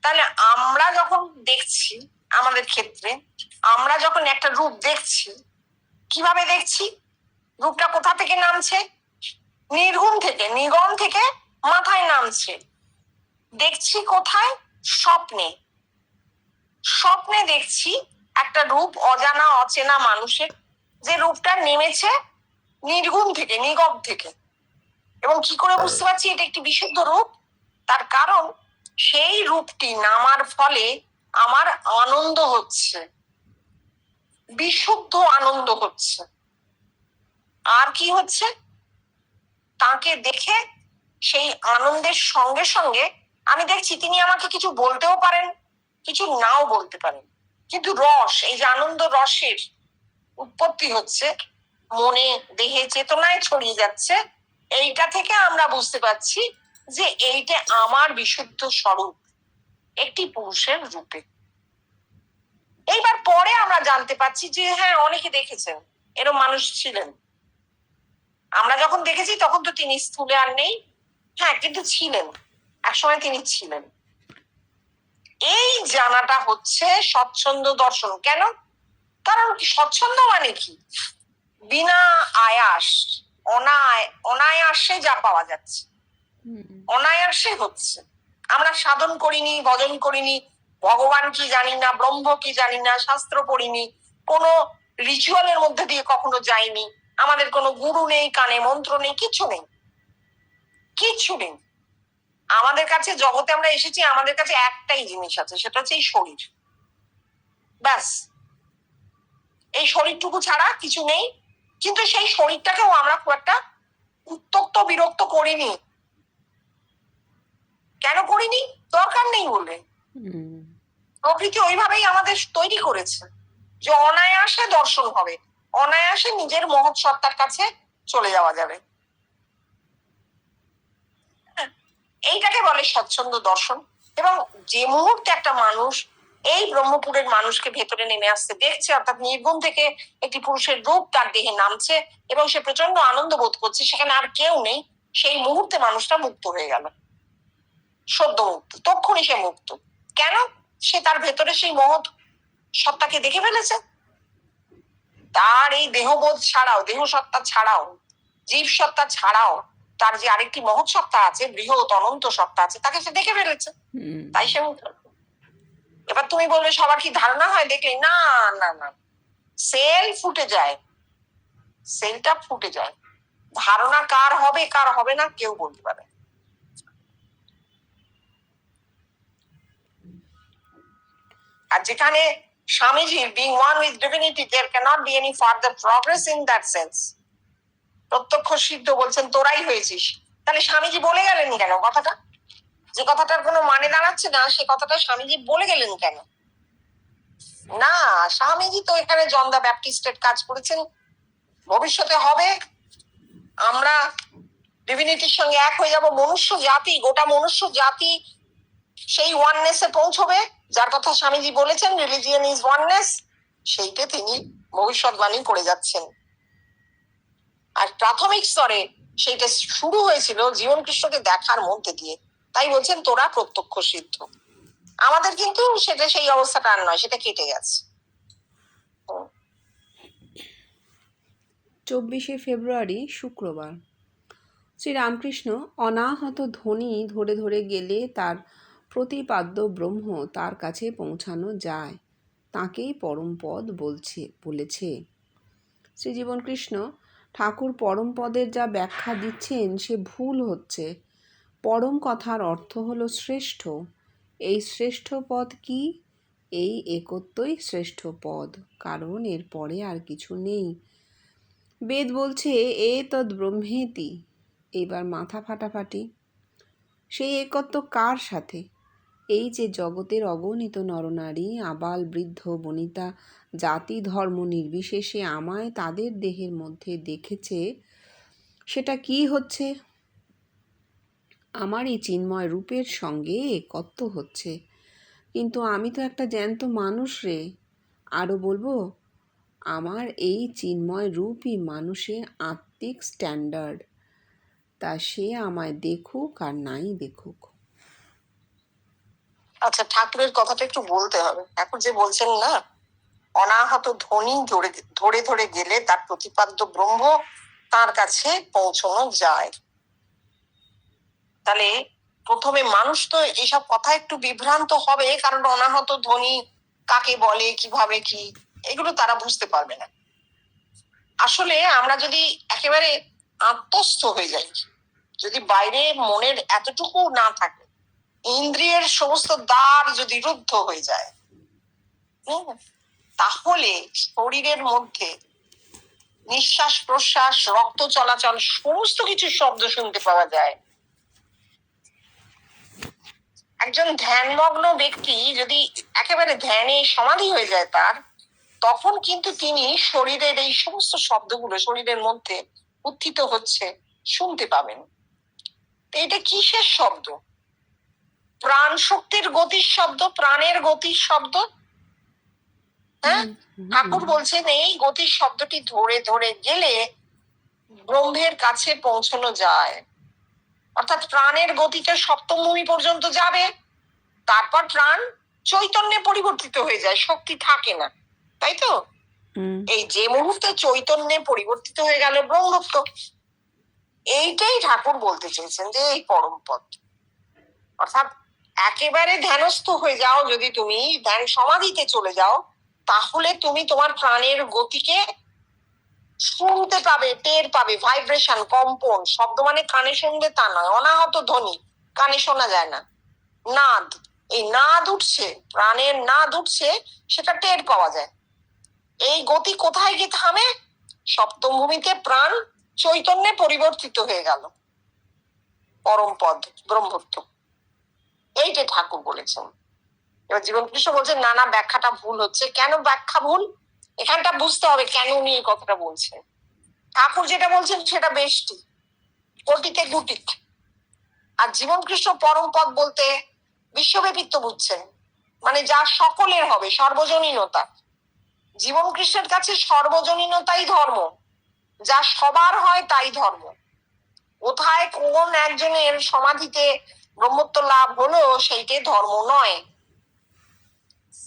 তাহলে আমরা যখন দেখছি, আমাদের ক্ষেত্রে আমরা যখন একটা রূপ দেখছি, কিভাবে দেখছি? রূপটা কোথা থেকে নামছে? নির্গুণ থেকে, নিগম থেকে মাথায় নামছে। দেখছি কোথায়? স্বপ্নে। স্বপ্নে দেখছি একটা রূপ অজানা অচেনা মানুষের, যে রূপটা নেমেছে নির্গুণ থেকে, নিগব থেকে। এবং কি করে বুঝতে পারছি এটা একটি বিশুদ্ধ রূপ? তার কারণ সেই রূপটি নামার ফলে আমার আনন্দ হচ্ছে, বিশুদ্ধ আনন্দ হচ্ছে। আর কি হচ্ছে? তাকে দেখে সেই আনন্দের সঙ্গে সঙ্গে আমি দেখছি তিনি আমাকে কিছু বলতেও পারেন, কিছু নাও বলতে পারেন, কিন্তু রস, এই যে আনন্দ রসের উৎপত্তি হচ্ছে মনে, দেহে, চেতনায় ছড়িয়ে যাচ্ছে, এইটা থেকে আমরা বুঝতে পারছি যে এইটা আমার বিশুদ্ধ স্বরূপ একটি পুরুষের রূপে। এইবার পরে আমরা জানতে পারছি যে হ্যাঁ, অনেকে দেখেছেন, এরকম মানুষ ছিলেন। আমরা যখন দেখেছি তখন তো তিনি স্থূলে আর নেই, হ্যাঁ, কিন্তু ছিলেন, একসময় তিনি ছিলেন। এই জানাটা হচ্ছে স্বচ্ছন্দ দর্শন। কেন? কারণ স্বচ্ছন্দ মানে কি? বিনা আয়াস, অনায়াসে যা পাওয়া যাচ্ছে, অনায়াসে হচ্ছে। আমরা সাধন করিনি, ভজন করিনি, ভগবান কি জানি না, ব্রহ্ম কি জানি না, শাস্ত্র পড়িনি, কোনো রিচুয়ালের মধ্যে দিয়ে কখনো যাইনি, আমাদের কোনো গুরু নেই, কানে মন্ত্র নেই, কিছু নেই, কিছু নেই। আমাদের কাছে জগতে আমরা এসেছি, আমাদের কাছে একটাই জিনিস আছে, সেটা হচ্ছে এই শরীর, ব্যাস। এই শরীরটুকু ছাড়া কিছু নেই। কিন্তু সেই শরীরটাকেও আমরা খুব একটা উত্তক্ত বিরক্ত করিনি। কেন করিনি? দরকার নেই বলে। প্রকৃতি ওইভাবেই আমাদের তৈরি করেছে যে অনায়াসে দর্শন হবে, অনায়াসে নিজের মহৎ সত্তার কাছে চলে যাওয়া যাবে। এইটাকে বলে স্বচ্ছন্দ দর্শন। এবং যে মুহূর্তে একটা মানুষ এই ব্রহ্মপুরের মানুষকে ভেতরে নেমে আসতে দেখছে, অর্থাৎ নির্গুণ থেকে একটি পুরুষের রূপ তার দেহে নামছে এবং সে প্রচন্ড আনন্দ বোধ করছে, সেখানে আর কেউ নেই, সেই মুহূর্তে মানুষটা মুক্ত হয়ে গেল, সদ্য মুক্ত, তক্ষুনি সে মুক্ত। কেন? সে তার ভেতরে সেই মহৎ সত্তাকে দেখে ফেলেছে। তার এই দেহবোধ ছাড়াও, দেহ সত্তা ছাড়াও, জীব সত্তা ছাড়াও তার যে আরেকটি মহৎ সত্তা আছে, বৃহৎ অনন্ত সত্তা আছে, তাকে সে দেখে ফেলেছে, তাই সে মুক্ত। এবার তুমি বলবে সবার কি ধারণা হয় দেখলে? না না না, সেল ফুটে যায়, সেলটা ফুটে যায়। ধারণা কার হবে কার হবে না কেউ বলতে পারে। আর যেখানে স্বামীজির being one with divinity, there cannot be any further progress in that sense. প্রত্যক্ষ সিদ্ধ বলছেন তোরাই হয়েছিস, তাহলে স্বামীজি বলে গেলেন কেন কথাটা? যে কথাটার কোনো মানে দাঁড়াচ্ছে না, সে কথাটা স্বামীজি বলে গেলেন কেন? না, স্বামীজি তো এখানে জন দা ব্যাপটিস্টের কাজ করেছেন, ভবিষ্যতে হবে আমরা ডিভিনিটির সঙ্গে এক হয়ে যাব, মনুষ্য জাতি, গোটা মনুষ্য জাতি সেই ওয়াননেসে পৌঁছবে, যার কথা স্বামীজি বলেছেন রিলিজিয়ন ইজ ওয়াননেস, সেইটা তিনি ভবিষ্যৎবাণী করে যাচ্ছেন। আর প্রাথমিক স্তরে সেইটা শুরু হয়েছিল জীবন কৃষ্ণকে দেখার মধ্যে দিয়ে, তাই বলছেন তোরা প্রত্যক্ষ সিদ্ধ। আমাদের কিন্তু সেটা সেই অবস্থাটা আর নয়, সেটা কেটে গেছে। 24শে ফেব্রুয়ারি শুক্রবার। শ্রীরামকৃষ্ণ অনাহত ধ্বনি ধরে ধরে গেলে তার প্রতিপাদ্য ব্রহ্ম তার কাছে পৌঁছানো যায়, তাকেই পরমপদ বলেছে। শ্রীজীবনকৃষ্ণ ঠাকুর পরমপদের যা ব্যাখ্যা দিচ্ছেন সে ভুল হচ্ছে। পরম কথার অর্থ হলো শ্রেষ্ঠ। এই শ্রেষ্ঠ পদ কি? এই একত্বই শ্রেষ্ঠ পদ, কারণ এর পরে আর কিছু নেই। বেদ বলছে এ তদ ব্রহ্মেতি, এবার মাথা ফাটাফাটি। সেই একত্ব কার সাথে? এই যে জগতের অগণিত নরনারী, আবাল বৃদ্ধ বনিতা, জাতি ধর্ম নির্বিশেষে আমায় তাদের দেহের মধ্যে দেখেছে, সেটা কি হচ্ছে? আমার এই চিন্ময় রূপের সঙ্গে একত্ব হচ্ছে। কিন্তু আমি তো একটা জ্যান্ত মানুষ রে। আরও বলবো, আমার এই চিন্ময় রূপই মানুষের আত্মিক স্ট্যান্ডার্ড, তা সে আমায় দেখুক আর নাই দেখুক। আচ্ছা, ঠাকুরের কথাটা একটু বলতে হবে। এখন যে বলছেন না, অনাহত ধ্বনি ধরে ধরে গেলে তার প্রতিপাদ্য ব্রহ্ম তার কাছে পৌঁছানো যায়। তাহলে প্রথমে মানুষ তো এইসব কথা একটু বিভ্রান্ত হবে, কারণ অনাহত ধ্বনি কাকে বলে, কিভাবে কি, এগুলো তারা বুঝতে পারবে না। আসলে আমরা যদি একেবারে আত্মস্থ হয়ে যাই, যদি বাইরে মনের এতটুকু না থাকে, ইন্দ্রিয়ের সমস্ত দ্বার যদি রুদ্ধ হয়ে যায়, তাহলে শরীরের মধ্যে নিঃশ্বাস প্রশ্বাস, রক্ত চলাচল, সমস্ত কিছু শব্দ শুনতে পাওয়া যায়। একজন ধ্যানমগ্ন ব্যক্তি যদি একেবারে ধ্যানে সমাধি হয়ে যায় তার, তখন কিন্তু তিনি শরীরের এই সমস্ত শব্দগুলো শরীরের মধ্যে উত্থিত হচ্ছে শুনতে পাবেন। এটা কিসের শব্দ? প্রাণ শক্তির গতির শব্দ, প্রাণের গতির শব্দ। হ্যাঁ, ঠাকুর বলছেন এই গতির শব্দটি ধরে ধরে গেলে ব্রহ্মের কাছে পৌঁছানো যায়। অর্থাৎ প্রাণের গতিতে সপ্তম ভূমি পর্যন্ত যাবে, তারপর প্রাণ চৈতন্যে পরিবর্তিত হয়ে যায়, শক্তি থাকে না, তাই তো? এই যে মুহূর্তে চৈতন্যে পরিবর্তিত হয়ে গেল ব্রহ্মত্ব, এইটাই ঠাকুর বলতে চেয়েছেন যে এই পরম পদ। অর্থাৎ একেবারে ধ্যানস্থ হয়ে যাও, যদি তুমি ধ্যান সমাধিতে চলে যাও, তাহলে তুমি তোমার প্রাণের গতিকে শুনতে পাবে, টের পাবে। ভাইব্রেশন, কম্পন, শব্দ মানে কানে শুনবে তা নয়, অনাহত ধ্বনি কানে শোনা যায় না, নাদ, এই নাদ উঠছে, প্রাণের নাদ উঠছে, সেটা টের পাওয়া যায়। এই গতি কোথায় গিয়ে থামে? সপ্তম ভূমিতে প্রাণ চৈতন্যে পরিবর্তিত হয়ে গেল, পরম পদ ব্রহ্মত্ব। এইটা ঠাকুর বলেছেন। এবার জীবনকৃষ্ণ বলছেন না না, ব্যাখ্যাটা ভুল হচ্ছে। কেন ব্যাখ্যা ভুল? এখানটা বুঝতে হবে কেন উনি এই কথাটা বলছেন। ঠাকুর যেটা বলছেন সেটা বেশটি, কোটিতে গুটিক। আর জীবনকৃষ্ণ পরম পদ বলতে বিশ্বব্যাপিত্ব বুঝছেন, মানে যা সকলের হবে, সর্বজনীনতা। জীবনকৃষ্ণের কাছে সর্বজনীনতাই ধর্ম, যা সবার হয় তাই ধর্ম। কোথায় কোন একজনের সমাধিতে ব্রহ্মত্ব লাভ হলো সেইটাই ধর্ম নয়।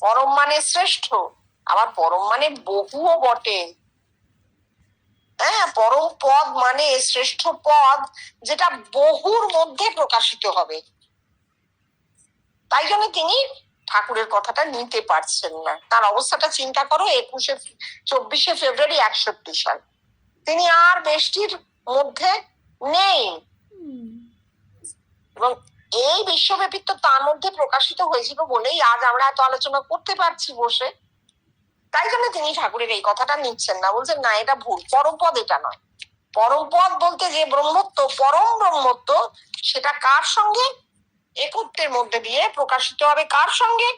পরম মানে শ্রেষ্ঠ, আবার পরম মানে বহুও বটে। হ্যাঁ, পরম পদ মানে শ্রেষ্ঠ পদ, যেটা বহুর মধ্যে প্রকাশিত হবে। তাই জন্য তিনি ঠাকুরের কথাটা নিতে পারছেন না। তার অবস্থাটা চিন্তা করো, 24শে ফেব্রুয়ারি 61 সাল, তিনি আর বেষ্টির মধ্যে নেই, এবং এই বিশ্বব্যাপিত্ব তার মধ্যে প্রকাশিত হয়েছিল বলেই আজ আমরা এত আলোচনা করতে পারছি বসে। তাই জন্য তিনি ঠাকুরের এই কথাটা নিচ্ছেন না, বলছেন না এটা ভুল, পরমপদ এটা নয়। পরমপদ বলতে যে ব্রহ্মত্ব, পরম ব্রহ্মত্ব, সেটা কার সঙ্গে? একত্বের মধ্যে দিয়ে প্রকাশিত হবে। কার সঙ্গে?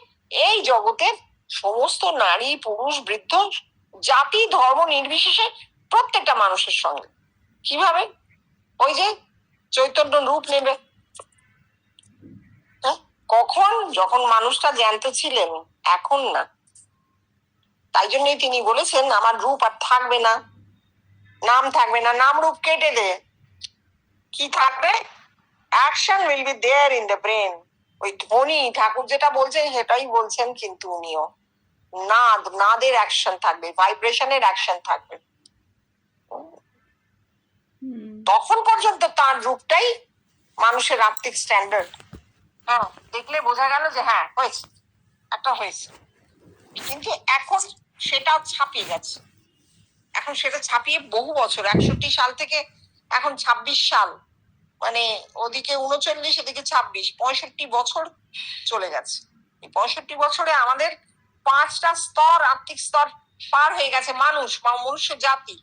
এই জগতের সমস্ত নারী পুরুষ বৃদ্ধ জাতি ধর্ম নির্বিশেষে প্রত্যেকটা মানুষের সঙ্গে। কিভাবে? ওই যে চৈতন্য রূপ নেবে। কখন? যখন মানুষটা জ্যান্ত ছিলেন, এখন না। তাই জন্যই তিনি বলেছেন আমার রূপ আর থাকবে না, নাম থাকবে না, নাম রূপ কেটে দে। কি থাকবে? Action will be there in the brain. ওই ধ্বনি, ঠাকুর যেটা বলছেন সেটাই বলছেন, কিন্তু উনিও নাদ, নাদের অ্যাকশন থাকবে, ভাইব্রেশনের অ্যাকশন থাকবে। তখন পর্যন্ত তার রূপটাই মানুষের আত্মিক স্ট্যান্ডার্ড। হ্যাঁ, দেখলে বোঝা গেল যে হ্যাঁ হয়েছে, একটা হয়েছে। কিন্তু এখন সেটা ছাপিয়ে গেছে, এখন সেটা ছাপিয়ে বহু বছর, 61 সাল থেকে এখন 26 সাল, মানে ওদিকে 39, এদিকে 26, 65 বছর চলে গেছে। এই 65 বছরে আমাদের 5টা স্তর, আত্মিক স্তর পার হয়ে গেছে। মানুষ বা মনুষ্য জাতি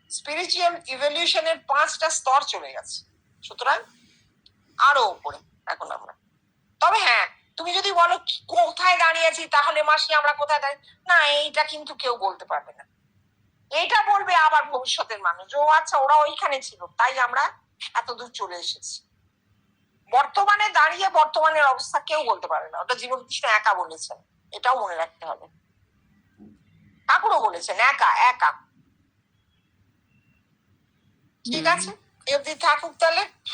স্পিরিচুয়াল ইভলিউশনের 5টা স্তর চলে গেছে। সুতরাং আরো উপরে এখন আমরা। তবে হ্যাঁ, তুমি যদি বলো কোথায় দাঁড়িয়ে আছি, তাহলে মাসি আমরা কোথায় দাঁড়িয়ে, না এইটা কিন্তু কেউ বলতে পারবে না। এইটা বলবে আবার ভবিষ্যতের মানুষ, ও আচ্ছা ওরা ওইখানে ছিল তাই আমরা এত দূর চলে এসেছি। বর্তমানে দাঁড়িয়ে বর্তমানের অবস্থা কেউ বলতে পারে না, ওটা জীবনকৃষ্ণ একা বলেছেন, এটাও মনে রাখতে হবে। ঠাকুরও বলেছেন একা একা। ঠিক আছে, এই অব্দি থাকুক তাহলে।